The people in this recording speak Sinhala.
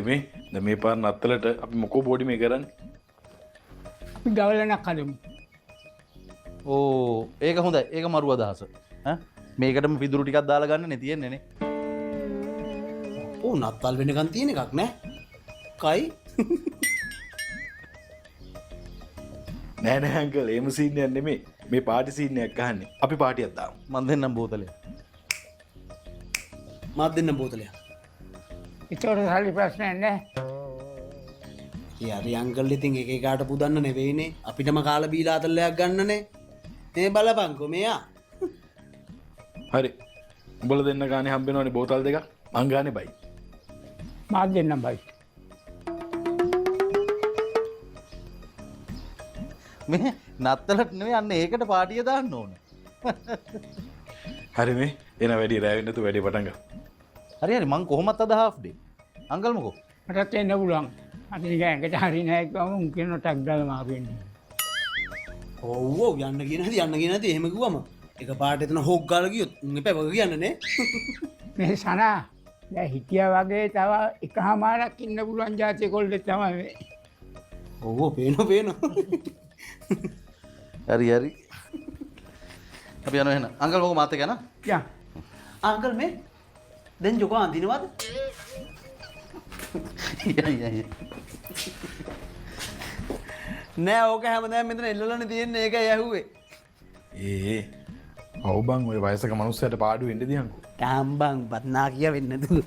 මේ දැන් මේ පාර නත්තලට අපි මොකෝ බෝඩි මේ කරන්නේ? අපි ගවලනක් හදමු. ඕ ඒක හොඳයි. ඒක මරු අදහස. ඈ මේකටම පිදුරු ටිකක් දාලා ගන්න නේ තියෙන්නේ නේ. ඕ නත්තල් වෙනකන් තියෙන එකක් නෑ. කයි? නෑ නෑ අංකල් එහෙම සීන් එකක් නෙමෙයි. මේ පාටි සීන් එකක් අහන්නේ. අපි පාටියක් දාමු. මන් දෙන්නම් බෝතලය. මාත් දෙන්න බෝතලයක්. ඒතකොට සල්ලි ප්‍රශ්නයක් නැහැ. හරි අංකල් ඉතින් එක එකාට පුදන්න නෙවෙයිනේ. අපිටම කාලා බීලා අතල්ලයක් ගන්නනේ. මේ බලපංකෝ මෙයා. හරි. උඹලා දෙන්න ගානේ හම්බෙනවනේ බෝතල් දෙකක්. මං ගානේ බයි. මාත් දෙන්නම් බයි. මේ නත්තලට නෙවෙයි අන්න ඒකට පාටිය දාන්න ඕන. හරි මේ එන වැඩි රැ වෙන්න තු වැඩි පටන් ගන්න. හරි හරි මං කොහොමත් අද half day. අංකල් මොකෝ? මටත් එන්න පුළුවන්. අද නිකන් ඇඟට හරි නැහැ කිව්වම උන් කියන ටක් දාලා මාරු වෙන්නේ. ඔව් ඔව් යන්න කියන හැටි එහෙම කිව්වම එක පාට එතන හොක් ගාලා ගියොත් උන් එපා වගේ කියන්න නේ. මේ සනා දැන් හිටියා වගේ තව එකමාරක් ඉන්න පුළුවන් જાතිය කොල්ලෙක් තමයි මේ. ඔව් පේනවා. හරි හරි. අපි යනවා එහෙනම්. අංකල් මොකෝ මාත් එක්ක යනවා? යා අංකල් මේ දැන් ජොකෝ අඳිනවද? නෑ ඕක හැමදාම මෙතන එල්ලලානේ තියෙන්නේ ඒකයි ඇහුවේ. ඒ ඔව් බං ඔය වයසක මනුස්සයට පාඩු වෙන්න දියන්කෝ. ටාම්බං බත්නා කිය වෙන්න දු.